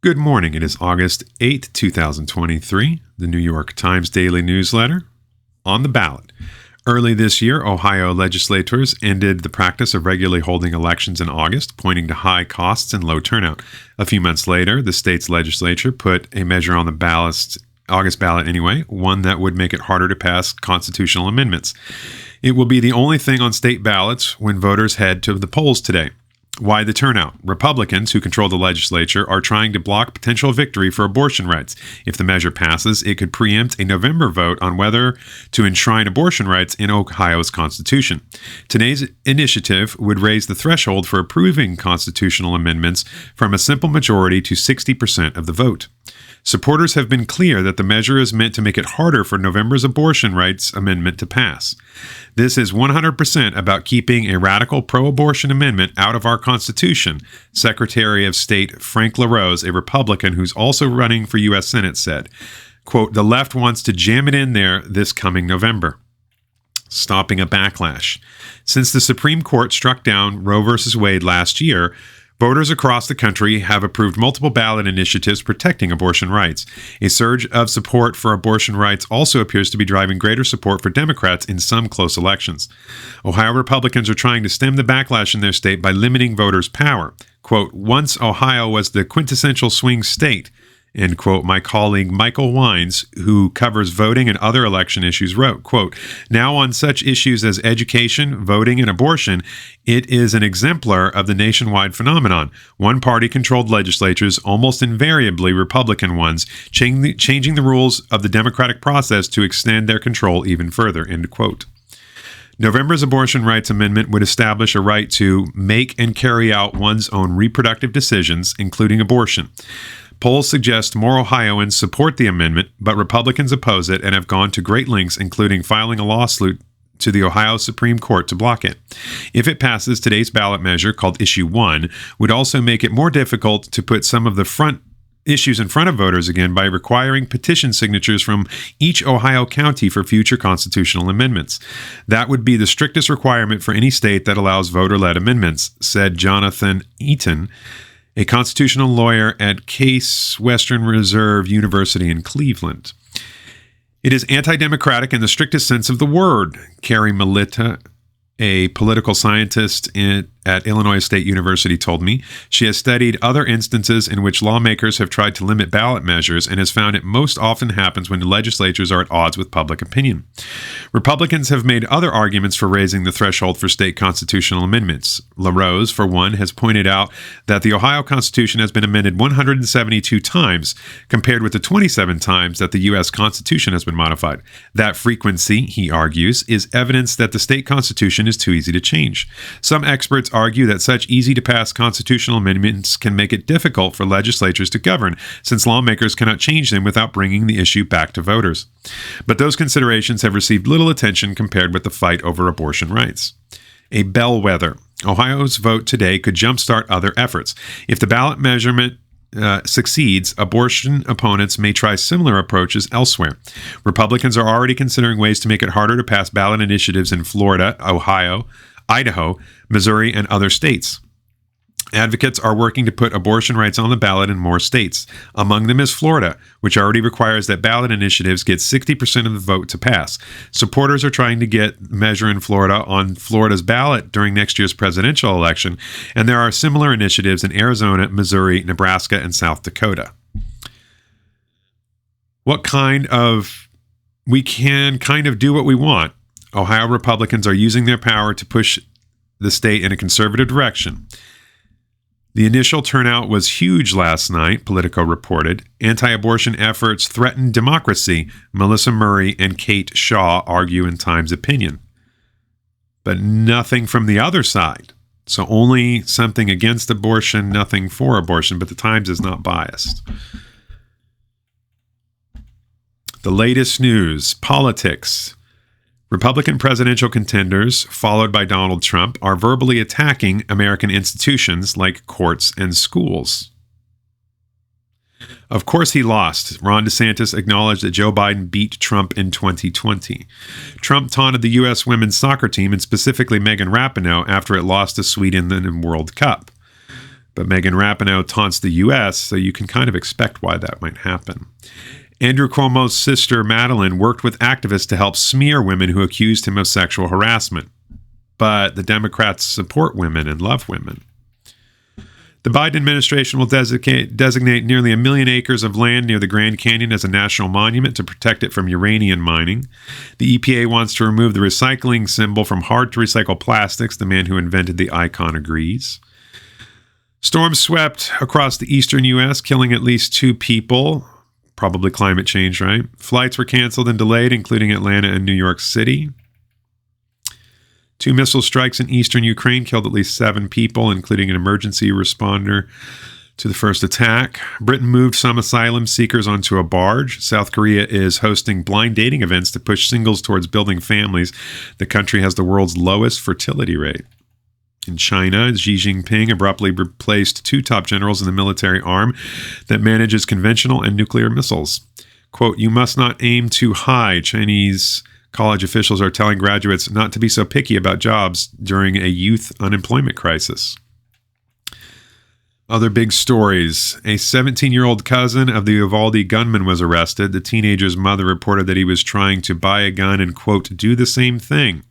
Good morning. It is August 8, 2023. The New York Times Daily Newsletter. On the ballot. Early this year, Ohio legislators ended the practice of regularly holding elections in August, pointing to high costs and low turnout. A few months later, the state's legislature put a measure on the August ballot anyway, one that would make it harder to pass constitutional amendments. It will be the only thing on state ballots when voters head to the polls today. Why the turnout? Republicans, who control the legislature, are trying to block potential victory for abortion rights. If the measure passes, it could preempt a November vote on whether to enshrine abortion rights in Ohio's constitution. Today's initiative would raise the threshold for approving constitutional amendments from a simple majority to 60% of the vote. Supporters have been clear that the measure is meant to make it harder for November's abortion rights amendment to pass. This is 100% about keeping a radical pro-abortion amendment out of our Constitution, Secretary of State Frank LaRose, a Republican who's also running for U.S. Senate, said. Quote, "The left wants to jam it in there this coming November." Stopping a backlash. Since the Supreme Court struck down Roe v. Wade last year, voters across the country have approved multiple ballot initiatives protecting abortion rights. A surge of support for abortion rights also appears to be driving greater support for Democrats in some close elections. Ohio Republicans are trying to stem the backlash in their state by limiting voters' power. Quote, "Once Ohio was the quintessential swing state," end quote, my colleague Michael Wines, who covers voting and other election issues, wrote, quote, "Now on such issues as education, voting, and abortion, it is an exemplar of the nationwide phenomenon. One party-controlled legislatures, almost invariably Republican ones, changing the rules of the democratic process to extend their control even further," end quote. November's abortion rights amendment would establish a right to make and carry out one's own reproductive decisions, including abortion. Polls suggest more Ohioans support the amendment, but Republicans oppose it and have gone to great lengths, including filing a lawsuit to the Ohio Supreme Court to block it. If it passes, today's ballot measure, called Issue 1, would also make it more difficult to put some of the issues in front of voters again by requiring petition signatures from each Ohio county for future constitutional amendments. That would be the strictest requirement for any state that allows voter-led amendments, said Jonathan Eaton, a constitutional lawyer at Case Western Reserve University in Cleveland. It is anti-democratic in the strictest sense of the word, Carrie Melita, a political scientist at Illinois State University, told me. She has studied other instances in which lawmakers have tried to limit ballot measures and has found it most often happens when legislatures are at odds with public opinion. Republicans have made other arguments for raising the threshold for state constitutional amendments. LaRose, for one, has pointed out that the Ohio Constitution has been amended 172 times, compared with the 27 times that the U.S. Constitution has been modified. That frequency, he argues, is evidence that the state constitution is too easy to change. Some experts argue that such easy-to-pass constitutional amendments can make it difficult for legislatures to govern, since lawmakers cannot change them without bringing the issue back to voters. But those considerations have received little attention compared with the fight over abortion rights. A bellwether. Ohio's vote today could jumpstart other efforts. If the ballot measurement succeeds, abortion opponents may try similar approaches elsewhere. Republicans are already considering ways to make it harder to pass ballot initiatives in Florida, Ohio, Idaho, Missouri, and other states. Advocates are working to put abortion rights on the ballot in more states. Among them is Florida, which already requires that ballot initiatives get 60% of the vote to pass. Supporters are trying to get a measure in Florida on Florida's ballot during next year's presidential election, and there are similar initiatives in Arizona, Missouri, Nebraska, and South Dakota. We can kind of do what we want. Ohio Republicans are using their power to push the state in a conservative direction. The initial turnout was huge last night, Politico reported. Anti-abortion efforts threaten democracy, Melissa Murray and Kate Shaw argue in Times Opinion. But nothing from the other side. So only something against abortion, nothing for abortion, but the Times is not biased. The latest news, politics. Republican presidential contenders, followed by Donald Trump, are verbally attacking American institutions like courts and schools. Of course he lost. Ron DeSantis acknowledged that Joe Biden beat Trump in 2020. Trump taunted the U.S. women's soccer team, and specifically Megan Rapinoe, after it lost to Sweden in the World Cup. But Megan Rapinoe taunts the U.S., so you can kind of expect why that might happen. Andrew Cuomo's sister, Madeline, worked with activists to help smear women who accused him of sexual harassment. But the Democrats support women and love women. The Biden administration will designate nearly 1 million acres of land near the Grand Canyon as a national monument to protect it from uranium mining. The EPA wants to remove the recycling symbol from hard-to-recycle plastics. The man who invented the icon agrees. Storms swept across the eastern U.S., killing at least 2 people. Probably climate change, right? Flights were canceled and delayed, including Atlanta and New York City. 2 missile strikes in eastern Ukraine killed at least 7 people, including an emergency responder to the first attack. Britain moved some asylum seekers onto a barge. South Korea is hosting blind dating events to push singles towards building families. The country has the world's lowest fertility rate. In China, Xi Jinping abruptly replaced 2 top generals in the military arm that manages conventional and nuclear missiles. Quote, "You must not aim too high," Chinese college officials are telling graduates not to be so picky about jobs during a youth unemployment crisis. Other big stories. A 17-year-old cousin of the Uvalde gunman was arrested. The teenager's mother reported that he was trying to buy a gun and, quote, "do the same thing."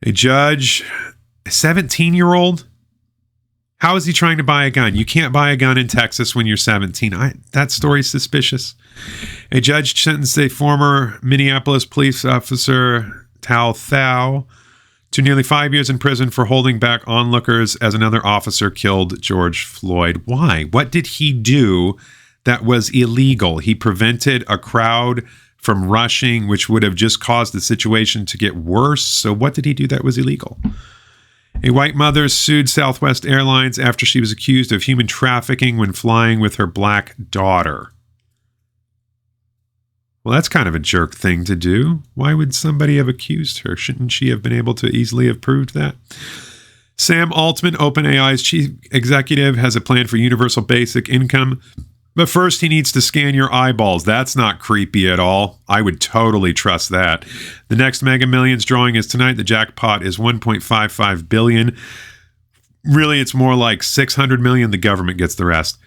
A judge, a 17-year-old? How is he trying to buy a gun? You can't buy a gun in Texas when you're 17. That story's suspicious. A judge sentenced a former Minneapolis police officer, Tao Thao, to nearly 5 years in prison for holding back onlookers as another officer killed George Floyd. Why? What did he do that was illegal? He prevented a crowd from rushing, which would have just caused the situation to get worse. So what did he do that was illegal? A white mother sued Southwest Airlines after she was accused of human trafficking when flying with her black daughter. Well, that's kind of a jerk thing to do. Why would somebody have accused her? Shouldn't she have been able to easily have proved that? Sam Altman, OpenAI's chief executive, has a plan for universal basic income. But first, he needs to scan your eyeballs. That's not creepy at all. I would totally trust that. The next Mega Millions drawing is tonight. The jackpot is $1.55 billion. Really, it's more like $600 million. The government gets the rest.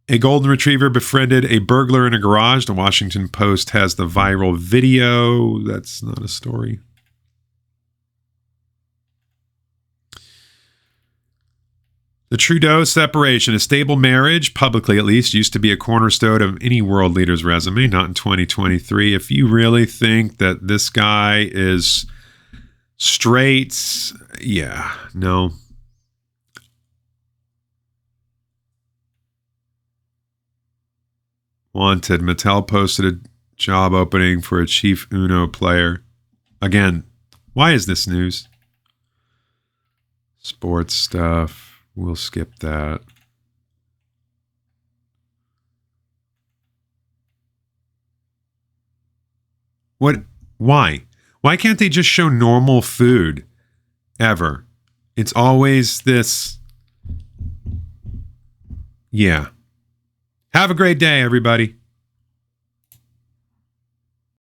A golden retriever befriended a burglar in a garage. The Washington Post has the viral video. That's not a story. The Trudeau separation, a stable marriage, publicly at least, used to be a cornerstone of any world leader's resume, not in 2023. If you really think that this guy is straight, yeah, no. Wanted. Mattel posted a job opening for a chief Uno player. Again, why is this news? Sports stuff. We'll skip that. What? Why? Why can't they just show normal food? Ever. It's always this. Yeah. Have a great day, everybody.